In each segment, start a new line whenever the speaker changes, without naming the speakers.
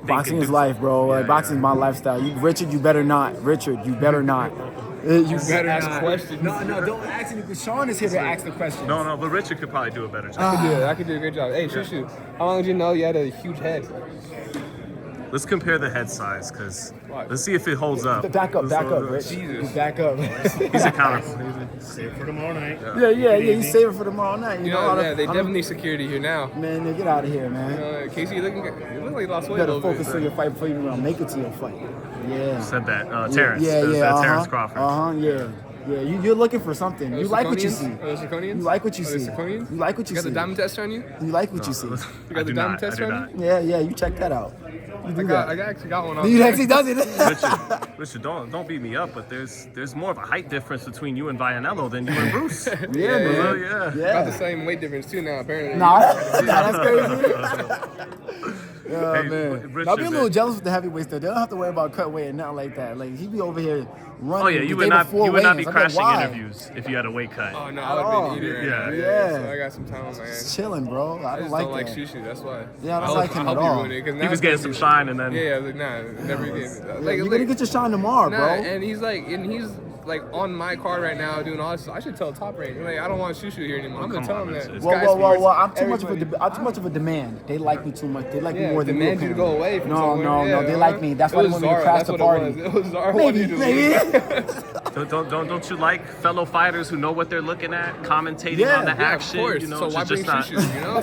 Boxing is life, bro. Like, boxing is my lifestyle. Richard, you better not. Richard, you better not. You better
ask
not.
questions.
No, don't ask me because Sean is here to ask the questions.
No, but Richard could probably do a better job.
I could do a great job. Hey, Shu Shu, how long did you know you had a huge head?
Let's compare the head size, because let's see if it holds up.
Back up, Rich.
Jesus.
Back up.
He's accountable.
Save it for tomorrow night.
Yeah. You save it for tomorrow night.
You know, they definitely need security here now.
Man, get out of here, man.
Casey, you look like you lost weight
You
a
gotta
little
focus
bit.
on your fight before you even make it to your fight. Yeah.
Said that. Terrence. Terrence Crawford.
Yeah. You're looking for something. You like what you see.
Are those Zirconians?
You like what you
Are
see.
they Zirconians?
You like what you
You
see.
got the diamond test on you?
You like what you see.
You got the diamond test on you?
Yeah. You check that out.
I actually got one on.
You actually does it.
Richard, don't beat me up, but there's more of a height difference between you and Vianello than you and Bruce.
Yeah, man.
Got the same weight difference too now, apparently.
Nah, that's crazy. Yeah,
Hey,
man.
Richard,
I'll be a little jealous with the heavyweights though. They don't have to worry about cut weight and nothing like that. Like he be over here running.
Oh yeah, you would not be crashing interviews if you had a weight cut.
Oh no, I would have been eating right now.
Yeah.
So I got some time on my hands.
Just chilling, bro. I don't like that.
Shu Shu, that's why.
Yeah, I don't like him at all.
He was getting some shine and then.
Yeah, I was like, nah, never again.
You're gonna get your shine tomorrow,
Nah,
bro.
and he's like on my card right now doing all this. I should tell Top Rank. Like, I don't want Shu Shu here anymore. I'm gonna tell him that.
Well, I'm too much of a demand. They like me too much. They like me more than you.
Demand you to go away from
No. They like me. That's why they want me to crash the party.
It was Zara.
Maybe.
Don't you like fellow fighters who know what they're looking at, commentating on the action?
Of course.
You know,
so why bring
not.
Shu Shu? You know.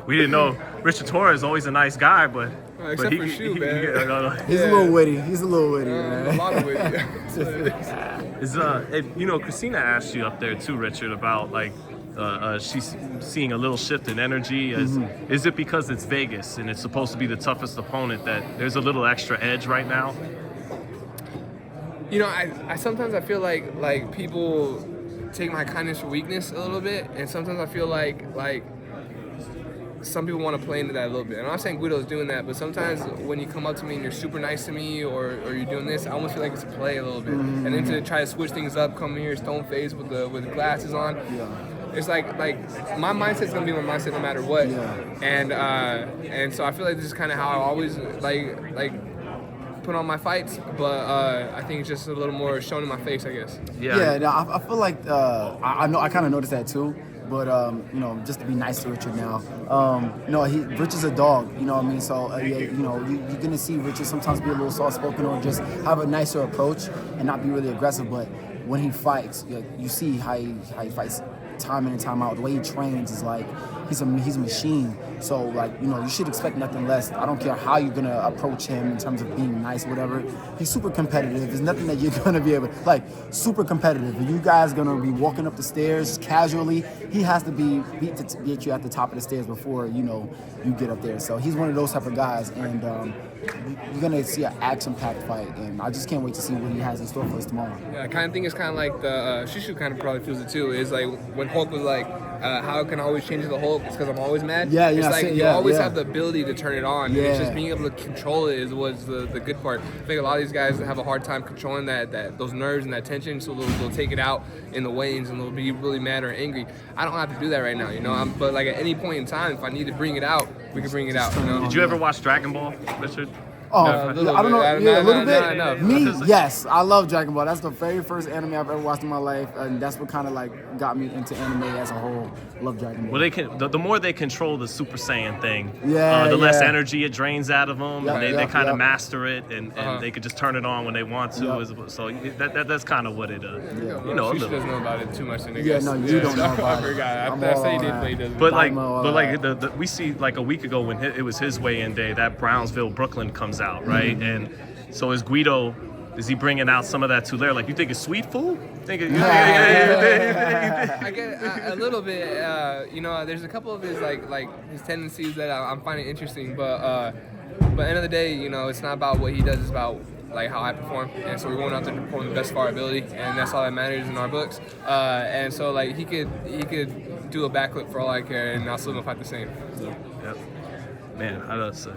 We didn't know Richard Torrez is always a nice guy, but
except for Shu, man.
He's a little witty. Man.
A lot of witty.
Christina asked you up there too, Richard, about like she's seeing a little shift in energy. Is it because it's Vegas and it's supposed to be the toughest opponent that there's a little extra edge right now?
You know, I sometimes I feel like people take my kindness for weakness a little bit, and sometimes I feel like some people want to play into that a little bit. And I'm not saying Guido's doing that, but sometimes when you come up to me and you're super nice to me or you're doing this, I almost feel like it's a play a little bit. And then to try to switch things up, come here stone faced with the glasses on. Yeah. It's like my mindset's gonna be my mindset no matter what. Yeah. And so I feel like this is kind of how I always like put on my fights, but I think it's just a little more shown in my face, I guess.
Yeah. I feel like I kind of noticed that too. But just to be nice to Richard now. Richard's a dog. You know what I mean? So you're gonna see Richard sometimes be a little soft-spoken or just have a nicer approach and not be really aggressive. But when he fights, you see how he fights time in and time out. The way he trains is like he's a machine. So you should expect nothing less. I don't care how you're gonna approach him in terms of being nice, whatever. He's super competitive. There's nothing that you're gonna be able super competitive. If you guys gonna be walking up the stairs casually, he has to beat you at the top of the stairs before you get up there. So he's one of those type of guys, and you're gonna see an action-packed fight, and I just can't wait to see what he has in store for us tomorrow.
Yeah, I kind of think it's kind of like the Shu Shu kind of probably feels it too. Is like when Hulk was like, how can I always change the Hulk? It's because I'm always mad.
Yeah,
It's like you always have the ability to turn it on.
Yeah.
And it's just being able to control it was the good part. I think a lot of these guys have a hard time controlling those nerves and that tension, so they'll take it out in the weigh-ins and they'll be really mad or angry. I don't have to do that right now, but like at any point in time, if I need to bring it out, we can bring it out.
Did you ever watch Dragon Ball, Richard?
Oh, I don't know. A little bit.
Enough.
Me, yes. I love Dragon Ball. That's the very first anime I've ever watched in my life, and that's what kind of got me into anime as a whole. Love Dragon Ball.
Well, the more they control the Super Saiyan thing,
the
less energy it drains out of them, and they kind of master it, and they could just turn it on when they want to. So that's kind of what it.
Shu doesn't know about it too much.
You don't know about it.
I say he did play doesn't.
But we see like a week ago when it was his weigh-in day, that Brownsville Brooklyn comes out, right? And so is Guido. Is he bringing out some of that Tulare? Like, you think it's sweet food?
I get a little bit. There's a couple of his his tendencies that I'm finding interesting, but at the end of the day, it's not about what he does. It's about how I perform, and so we're going out there to perform the best of our ability, and that's all that matters in our books. And so he could do a backflip for all I care, and I'll still gonna fight the same.
Yep. Man,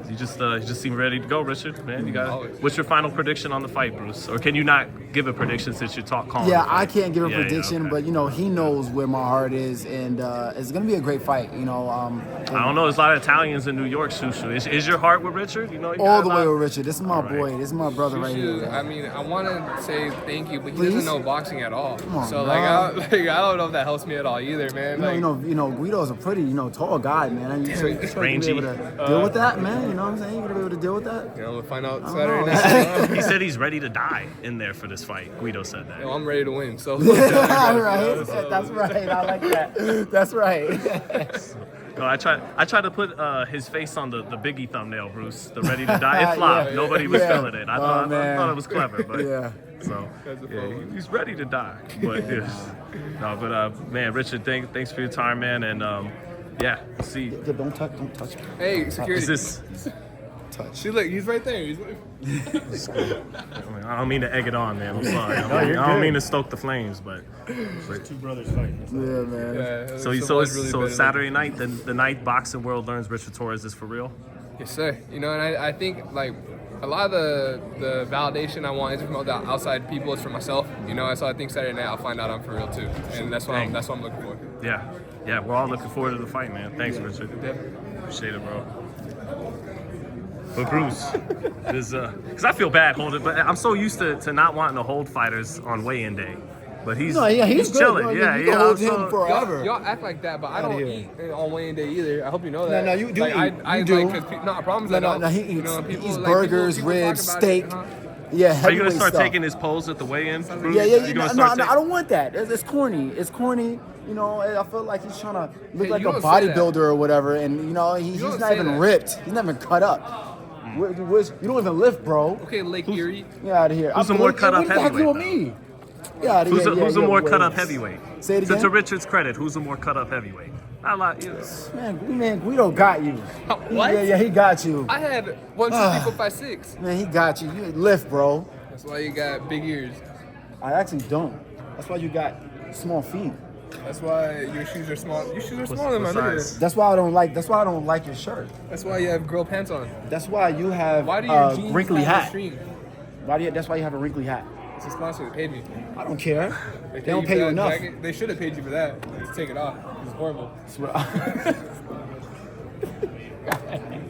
you just seem ready to go, Richard. Man, you got.
Always.
What's your final prediction on the fight, Bruce? Or can you not give a prediction since you're calling?
Yeah,
the fight?
I can't give a
Yeah,
prediction,
okay.
but you know he knows where my heart is, and it's gonna be a great fight. You know,
I don't know. There's a lot of Italians in New York, Shu Shu. Is your heart with Richard? You know, you
all
got
the
a
way
lot-
with Richard. This is my
All right.
boy. This is my brother right
Shu,
here.
I mean, I want to say thank you, but he
Please?
doesn't know boxing at all.
Come on,
so
bro.
I don't know if that helps me at all either, man.
You know, Guido's a pretty, tall guy, man. You should be
Rangy.
able to deal with that, man. You know what I'm saying? You gotta be able to deal with that.
We'll find out
I
Saturday
don't
night.
know.
He said he's ready to die in there for this fight. Guido said that.
I'm ready to win. So
Right. That's right. I like that. That's right.
No, I tried to put his face on the Biggie thumbnail, Bruce. The ready to die. It flopped.
Yeah.
Nobody was
Yeah.
feeling it. I
Oh,
thought
man.
it was clever, but
Yeah.
so
That's a
yeah,
fun one.
he's ready to die. But yeah. No, but man, Richard, thanks for your time, man, and yeah, see.
Yeah, don't touch me.
hey, security.
Is this?
Touch.
See, look, he's right there. He's
I don't mean to egg it on, man. I'm sorry. I don't mean to stoke the flames, but
Two brothers fighting.
Yeah, man.
yeah,
so Saturday night, the night boxing world learns Richard Torrez is for real.
Yes, sir. You know, and I think like a lot of the validation I want isn't from the outside people; it's for myself. You know, so I think Saturday night I'll find out I'm for real too, and that's what I'm looking for.
Yeah, we're all looking forward to the fight, man. Thanks, Richard. Appreciate it, bro. But Bruce, because I feel bad holding, but I'm so used to not wanting to hold fighters on weigh-in day. But he's
good,
chilling.
bro.
Yeah,
you can hold him
so-
forever.
Y'all act like that, but I
Outta
don't
here.
eat on weigh-in day either. I hope you know that.
No, you do
like,
eat.
I
You do.
Like, no, I promise I don't.
No, he
You
eats,
know,
he
people-
eats
like,
burgers,
people talk
ribs,
about
steak.
it, huh?
Yeah,
Are you
heavyweight
gonna start
stuff.
taking his pose at the weigh-in, Bruce?
Yeah,
You gonna start
no, I don't want that. It's corny. It's corny. You know, I feel like he's trying to look
Hey,
like
you
a
don't say that.
bodybuilder or whatever, and you know, he's
don't
not
say
even
that.
ripped. He's not even cut up. You don't even lift, bro.
Okay, Lake Erie.
Get out of here.
Who's a more cut up
What the heck you
heavyweight,
with me? Get out of here.
Who's a
yeah,
more
wait.
cut up heavyweight?
Say it
So
again.
to Richard's credit, who's a more cut up heavyweight? I like you.
Man, Guido got you.
What?
Yeah, he got you.
I had 1, 2, 3, 4, 5, 6.
Man, he got you. You lift, bro.
That's why you got big ears.
I actually don't. That's why you got small feet.
That's why your shoes are small. Your shoes are smaller than
what
mine. Look at
size?
this.
That's why I don't like your shirt.
That's why you have girl pants on.
That's why you have
Why do your jeans
wrinkly
not
hat.
extreme?
That's why you have a wrinkly hat.
It's a sponsor that paid me.
I don't care. They
paid
don't
for
pay you
that
enough.
jacket. They should have paid you for that. Let's take it off. It's horrible.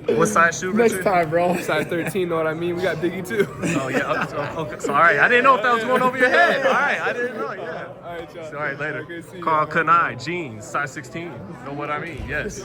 What size shoe,
Next
Richard?
time, bro.
Size 13, know what I mean? We got Biggie too.
Oh yeah. Okay. So, all right. I didn't know if that was going over your head. All right. I didn't know. Yeah.
All right, y'all.
All right. Later.
Okay, see you.
Carl Kanai jeans size 16. Know what I mean? Yes.